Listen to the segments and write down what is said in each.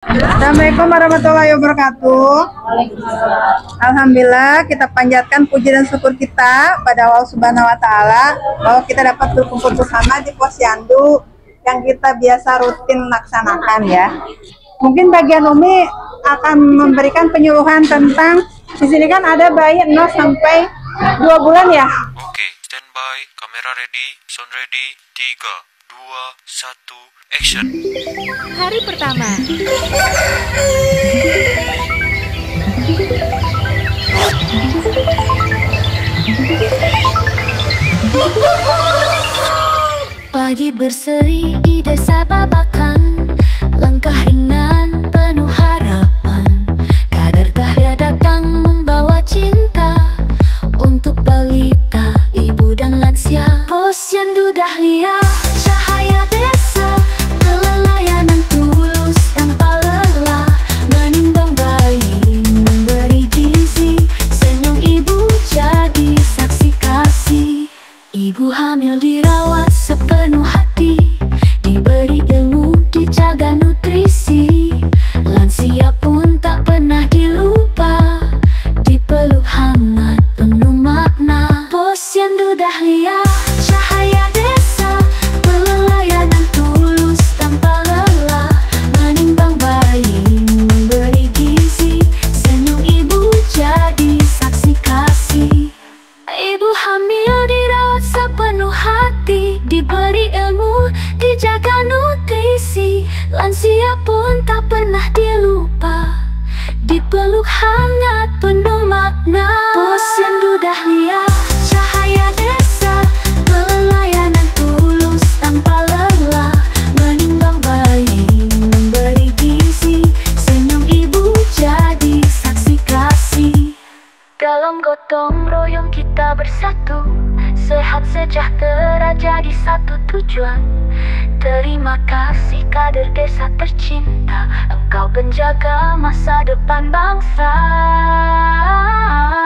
Assalamualaikum warahmatullahi wabarakatuh. Alhamdulillah, kita panjatkan puji dan syukur kita pada Allah Subhanahu wa Ta'ala bahwa kita dapat berkumpul bersama di Posyandu yang kita biasa rutin laksanakan ya. Mungkin bagian Umi akan memberikan penyuluhan tentang di sini kan ada bayi 0 sampai 2 bulan ya. Oke, standby, kamera ready, sound ready, 3, 2, 1, action. Hari pertama. Pagi berseri di desa Babakan, langkah ringan penuh harapan. Kader Dahlia datang membawa cinta untuk balita, ibu dan lansia. Posyandu Dahlia, cahaya desa, kelelayanan tulus tanpa lelah, menimbang bayi, memberi gizi, senyum ibu jadi saksi kasih. Ibu hamil dirawat sepenuh hati, diberi ilmu, dijaga nutrisi. Lansia pun tak pernah dilupa, dipeluk hangat penuh makna. Posyandu Dahlia, cahaya desa, pelayanan tulus tanpa lelah, menimbang bayi, memberi gizi, senyum ibu jadi saksi kasih. Ibu hamil dirawat sepenuh hati, diberi ilmu, dijaga nutrisi. Lansia pun tak pernah dilupa, dipeluk hangat penuh makna. Posyandu Dahlia, cahaya desa, pelayanan tulus tanpa lelah, menimbang bayi, memberi gizi, senyum ibu jadi saksi kasih. Dalam gotong royong kita bersatu, sehat sejahtera jadi satu tujuan. Terima kasih kader desa tercinta, engkau penjaga masa depan bangsa.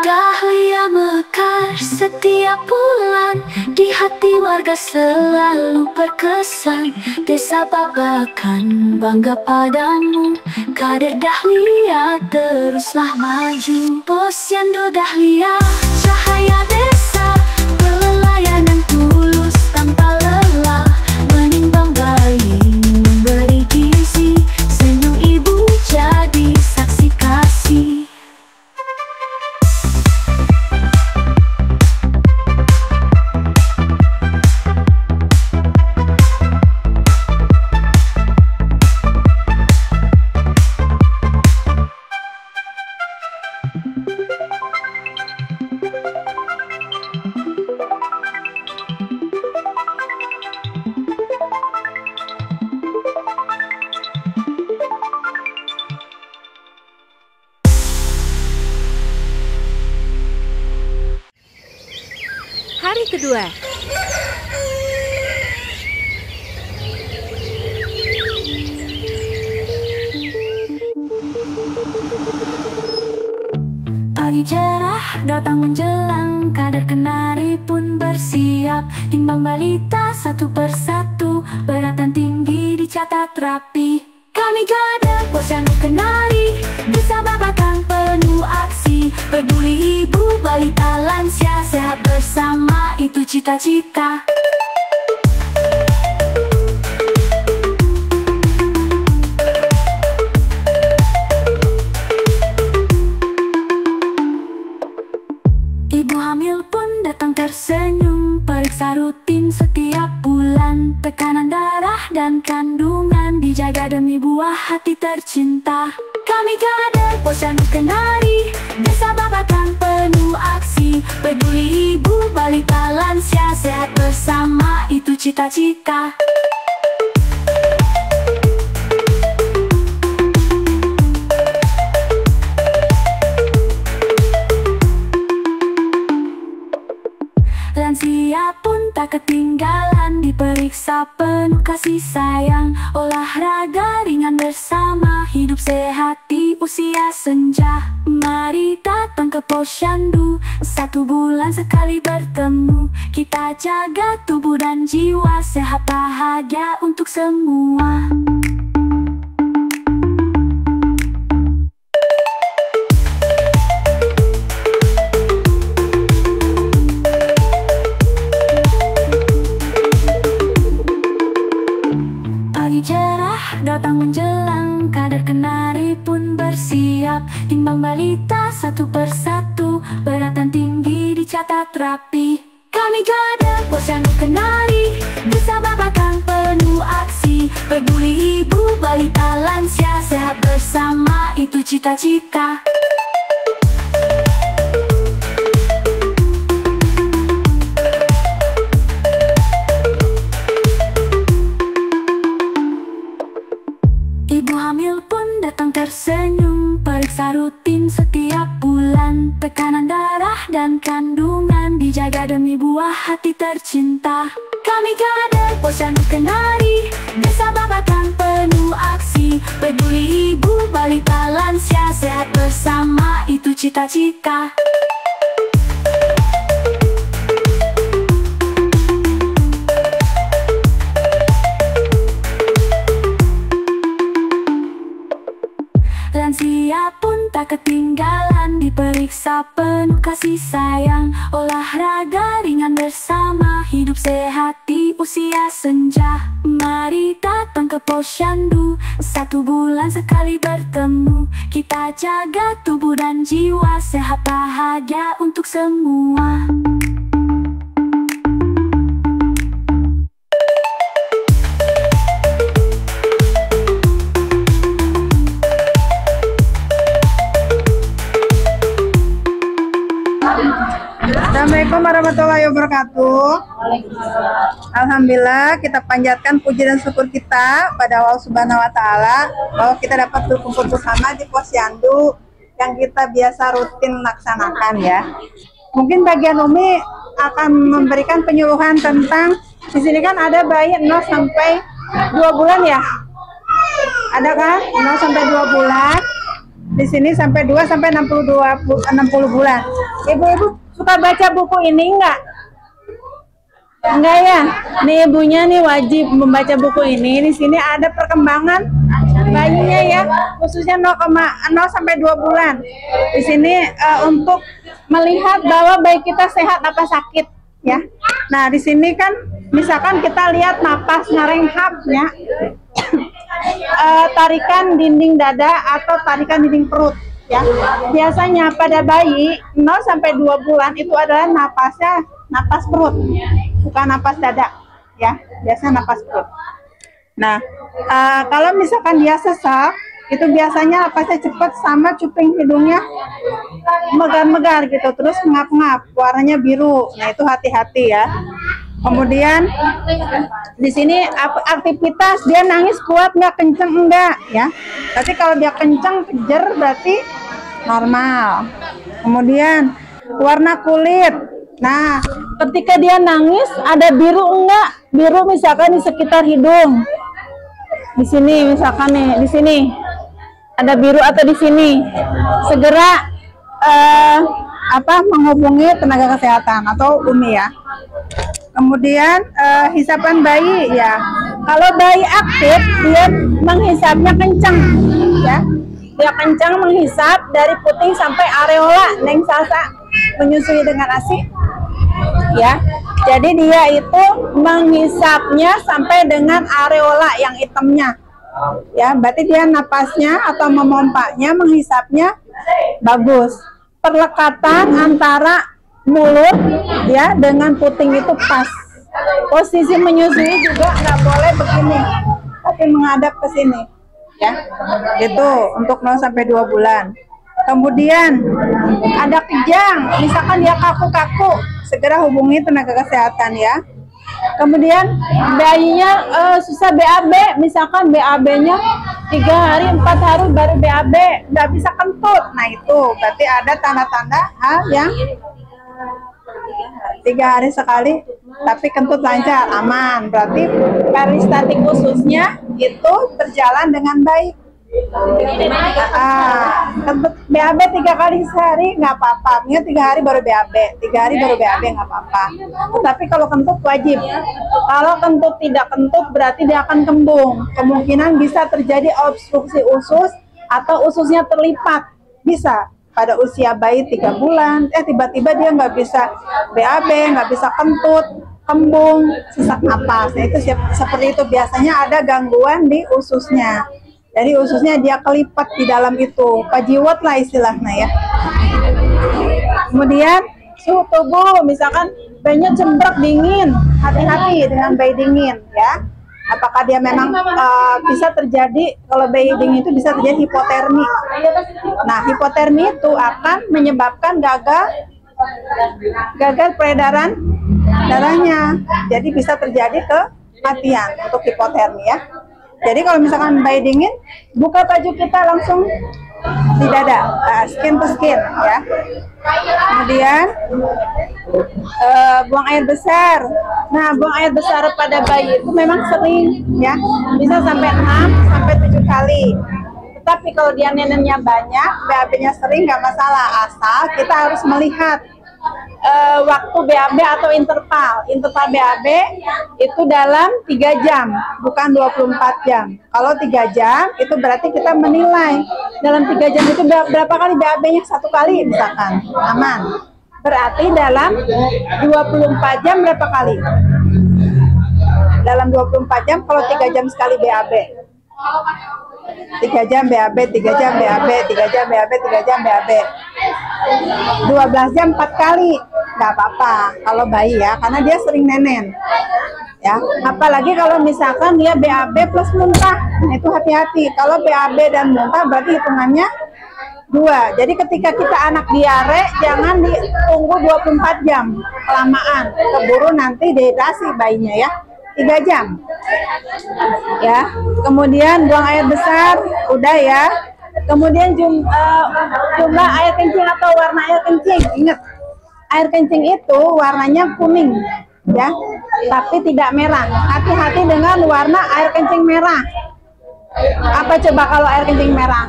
Dahlia mekar setiap bulan, di hati warga selalu berkesan. Desa Babakan bangga padamu, kader Dahlia teruslah maju. Posyandu Dahlia, cahaya desa, pelayanan tulus tanpa lelah, menimbang bayi, memberi gizi, senyum ibu jadi saksi kasih. Hari kedua. Pagi cerah datang menjelang, kader kenari pun bersiap. Timbang balita satu persatu, beratan tinggi dicatat rapi. Kami kader Posyandu Kenari, desa Babakan penuh aksi. Peduli ibu, balita, lansia, sehat bersama, itu cita-cita. Ibu hamil pun datang tersenyum, periksa rutin setiap bulan. Tekanan darah dan kandungan dijaga demi buah hati tercinta. Kami kader Posyandu Kenari, desa Babakan penuh aksi. Peduli ibu, balita, lansia, sehat bersama, itu cita-cita. Lansia pun tak ketinggalan, diperiksa penuh kasih sayang. Olahraga ringan bersama, hidup sehat di usia senja. Mari datang ke Posyandu, 1 bulan sekali bertemu. Kita jaga tubuh dan jiwa, sehat bahagia untuk semua. datang, kadar kenari pun bersiap. Timbang balita satu persatu, beratan tinggi dicatat rapi. Kami kader Posyandu Kenari, bisa babakan penuh aksi. Peduli ibu, balita, lansia, sehat bersama, itu cita-cita. Ibu hamil pun datang tersenyum, periksa rutin setiap bulan. Tekanan darah dan kandungan dijaga demi buah hati tercinta. Kami kader Posyandu Kenari, bisa babakan penuh aksi. Peduli ibu, balita, lansia, sehat bersama, itu cita-cita. Lansia pun tak ketinggalan, diperiksa penuh kasih sayang. Olahraga ringan bersama, hidup sehat di usia senja. Mari datang ke Posyandu, 1 bulan sekali bertemu. Kita jaga tubuh dan jiwa, sehat bahagia untuk semua. Assalamualaikum warahmatullahi wabarakatuh. Alhamdulillah, kita panjatkan puji dan syukur kita pada Allah Subhanahu wa Ta'ala bahwa kita dapat berkumpul bersama di Posyandu yang kita biasa rutin laksanakan ya. Mungkin bagian Umi akan memberikan penyuluhan tentang, di sini kan ada bayi 0 sampai 2 bulan ya. Ada kan? 0 sampai 2 bulan. Di sini sampai 2 sampai 60 bulan. Ibu-ibu suka baca buku ini enggak? Enggak ya? Nih ibunya nih wajib membaca buku ini. Di sini ada perkembangan bayinya ya, khususnya 0 sampai 2 bulan. Di sini untuk melihat bahwa bayi kita sehat apa sakit ya. Nah, di sini kan misalkan kita lihat napas ngerenghap ya. Tarikan dinding dada atau tarikan dinding perut ya. Biasanya pada bayi 0 sampai 2 bulan itu adalah napasnya napas perut, bukan napas dada ya. Biasanya napas perut. Nah, kalau misalkan dia sesak, itu biasanya napasnya cepat sama cuping hidungnya megar-megar gitu, terus ngap-ngap, warnanya biru. Nah, itu hati-hati ya. Kemudian di sini aktivitas dia nangis kuat nggak, kenceng enggak ya. Tapi kalau dia kenceng kejer berarti normal. Kemudian warna kulit. Nah, ketika dia nangis ada biru enggak? Biru misalkan di sekitar hidung. Di sini misalkan nih, di sini ada biru atau di sini. Segera menghubungi tenaga kesehatan atau Umi ya. Kemudian hisapan bayi ya. Kalau bayi aktif dia menghisapnya kencang ya. Dia kencang menghisap dari puting sampai areola. Neng Salsa menyusui dengan ASI ya. Jadi dia itu menghisapnya sampai dengan areola yang hitamnya. Ya, berarti dia napasnya atau memompanya, menghisapnya bagus. Perlekatan antara mulut ya dengan puting itu pas. Posisi menyusui juga nggak boleh begini, tapi menghadap ke sini ya. Itu untuk 0 sampai 2 bulan. Kemudian ada kejang, misalkan dia kaku-kaku, segera hubungi tenaga kesehatan ya. Kemudian bayinya susah BAB, misalkan BAB-nya 3 hari 4 hari baru BAB, nggak bisa kentut. Nah, itu berarti ada tanda-tanda hal yang 3 hari sekali tapi kentut lancar, aman. Berarti peristatik ususnya itu berjalan dengan baik. Kentut BAB 3 kali sehari nggak apa-apa, 3 hari baru BAB, 3 hari baru BAB nggak apa-apa. Tapi kalau kentut wajib. Kalau kentut tidak kentut berarti dia akan kembung. Kemungkinan bisa terjadi obstruksi usus atau ususnya terlipat, bisa. Pada usia bayi 3 bulan, tiba-tiba dia nggak bisa BAB, nggak bisa kentut, kembung, sesak napas. Nah, itu seperti itu, biasanya ada gangguan di ususnya. Jadi ususnya dia kelipat di dalam itu, pajiwat lah istilahnya ya. Kemudian suhu tubuh, misalkan bayinya cemberut dingin, hati-hati dengan bayi dingin ya. Apakah dia memang bisa terjadi, kalau bayi dingin itu bisa terjadi hipotermi. Nah, hipotermi itu akan menyebabkan gagal peredaran darahnya. Jadi bisa terjadi kematian untuk hipotermi ya. Jadi kalau misalkan bayi dingin, buka baju kita langsung di dada, skin to skin ya. Kemudian buang air besar. Nah, buang air besar pada bayi itu memang sering ya, bisa sampai 6 sampai 7 kali. Tetapi kalau dia neneknya banyak, BAB-nya sering nggak masalah, asal kita harus melihat waktu BAB atau interval BAB itu dalam 3 jam, bukan 24 jam. Kalau 3 jam itu berarti kita menilai dalam 3 jam itu berapa kali BAB-nya, 1 kali misalkan, aman. Berarti dalam 24 jam berapa kali? Dalam 24 jam kalau 3 jam sekali BAB. 3 jam BAB, 3 jam BAB, 3 jam BAB, 3 jam BAB. 12 jam 4 kali, nggak apa-apa kalau bayi ya, karena dia sering nenen ya. Apalagi kalau misalkan dia BAB plus muntah, nah itu hati-hati. Kalau BAB dan muntah berarti hitungannya 2. Jadi ketika kita anak diare, jangan ditunggu 24 jam, kelamaan, keburu nanti dehidrasi bayinya ya. 3 jam ya. Kemudian buang air besar, udah ya. Kemudian jumlah air kencing atau warna air kencing. Ingat, air kencing itu warnanya kuning ya, tapi tidak merah. Hati-hati dengan warna air kencing merah. Apa coba kalau air kencing merah?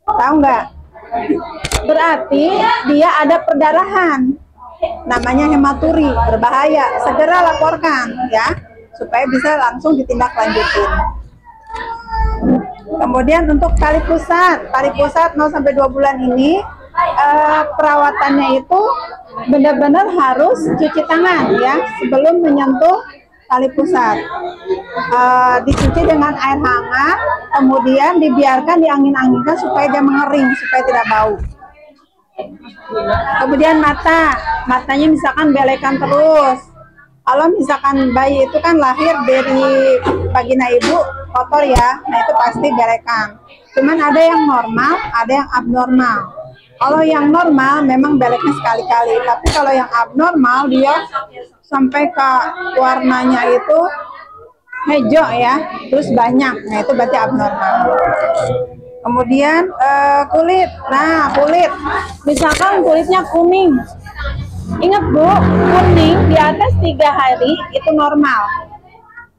Tahu nggak? Berarti dia ada perdarahan, namanya hematuri, berbahaya. Segera laporkan ya, supaya bisa langsung ditindaklanjutin. Kemudian untuk tali pusat 0 sampai 2 bulan ini perawatannya itu benar-benar harus cuci tangan ya sebelum menyentuh tali pusat. Dicuci dengan air hangat, kemudian dibiarkan diangin-anginkan supaya dia mengering, supaya tidak bau. Kemudian matanya misalkan belekan terus. Kalau misalkan bayi itu kan lahir dari vagina ibu kotor ya, nah itu pasti belekan. Cuman ada yang normal, ada yang abnormal. Kalau yang normal memang beleknya sekali-kali, tapi kalau yang abnormal dia sampai ke warnanya itu hijau ya, terus banyak, nah itu berarti abnormal. Kemudian kulit, nah kulit, misalkan kulitnya kuning. Ingat Bu, kuning di atas 3 hari itu normal.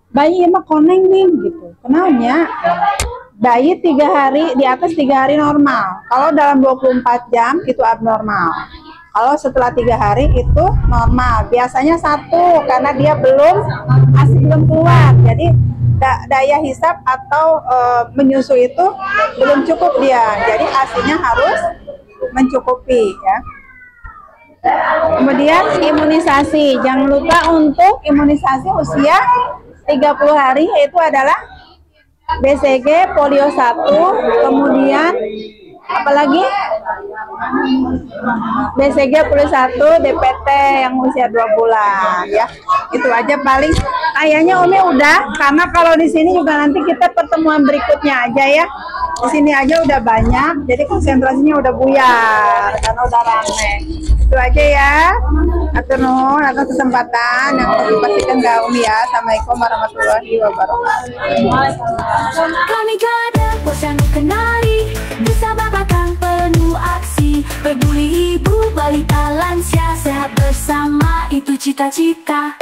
Bayi emang koneng nih gitu. Kenapa? Bayi 3 hari, di atas 3 hari normal. Kalau dalam 24 jam itu abnormal. Kalau setelah 3 hari itu normal. Biasanya 1 karena dia ASI belum keluar. Jadi daya hisap atau menyusu itu belum cukup dia. Jadi ASINya harus mencukupi ya. Kemudian imunisasi, jangan lupa untuk imunisasi usia 30 hari yaitu adalah BCG, polio 1, kemudian apalagi BCG, polio 1, DPT yang usia 2 bulan ya. Itu aja paling kayaknya Umi udah, karena kalau di sini juga nanti kita pertemuan berikutnya aja ya. Di sini aja udah banyak, jadi konsentrasinya udah buyar karena udah rame. Itu aja ya. Atur nuhun atas kesempatan yang dipastikan ke Umi ya. Assalamualaikum warahmatullahi wabarakatuh. Kami gada posyandu kenali, bersama bahkan penuh aksi. Peduli ibu, balita, lansia, sehat bersama, itu cita-cita.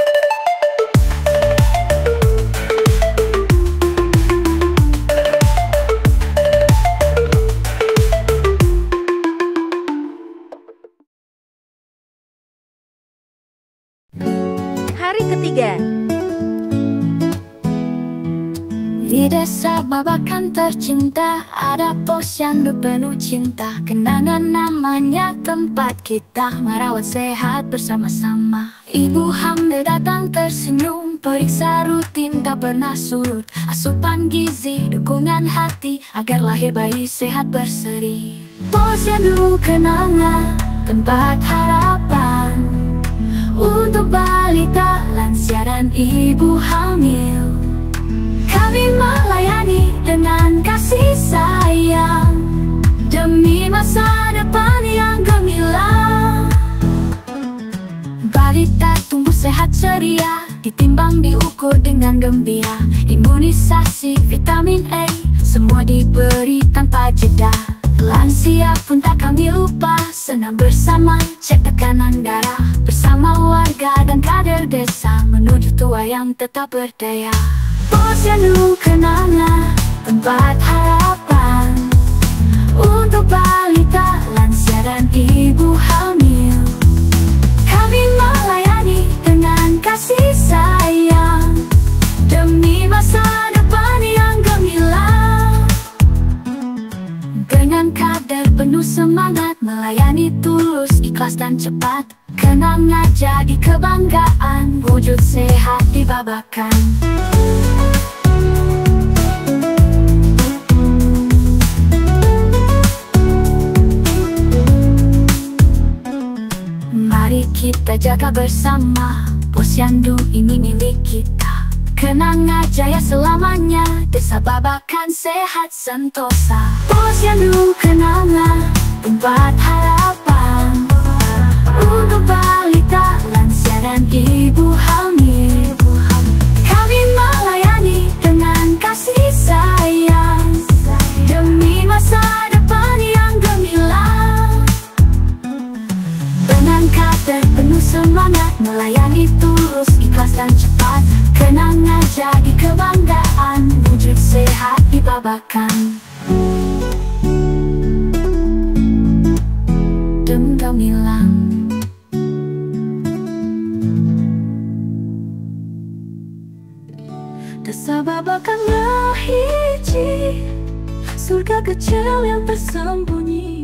Hari ketiga. Di desa Desa Babakan tercinta, ada posyandu penuh cinta. Kenangan namanya tempat kita merawat sehat bersama-sama. Ibu hamil datang tersenyum, periksa rutin tak pernah surut. Asupan gizi, dukungan hati, agar lahir bayi sehat berseri. Posyandu kenangan, tempat harapan untuk balita, lansia dan ibu hamil. Kami melayani dengan kasih sayang demi masa depan yang gemilang. Balita tumbuh sehat ceria, ditimbang diukur dengan gembira. Imunisasi, vitamin A, semua diberi tanpa jeda. Lansia pun tak kami lupa, senam bersama, cek tekanan darah bersama warga dan kader desa, menuju tua yang tetap berdaya. Posyandu kenangan, tempat harapan untuk balita, lansia dan ibu hamil. Kami melayani dengan kasih sayang demi masa depan yang gemilang. Dengan kader penuh semangat, melayani tulus, ikhlas dan cepat. Kenangan jadi kebanggaan, wujud sehat di Babakan. Mari kita jaga bersama, posyandu ini milik kita. Kenangan jaya selamanya, Desa Babakan sehat sentosa. Posyandu kenangan, tempat harapan untuk balita, lansia dan ibu hamil. Kami melayani dengan kasih sayang demi masa depan yang gemilang. Dengan kader penuh semangat, melayani tulus, ikhlas dan cepat. Kenangan jadi kebanggaan, wujud sehat di Babakan. Dem gemilang. Desa Babakan hiji, surga kecil yang tersembunyi.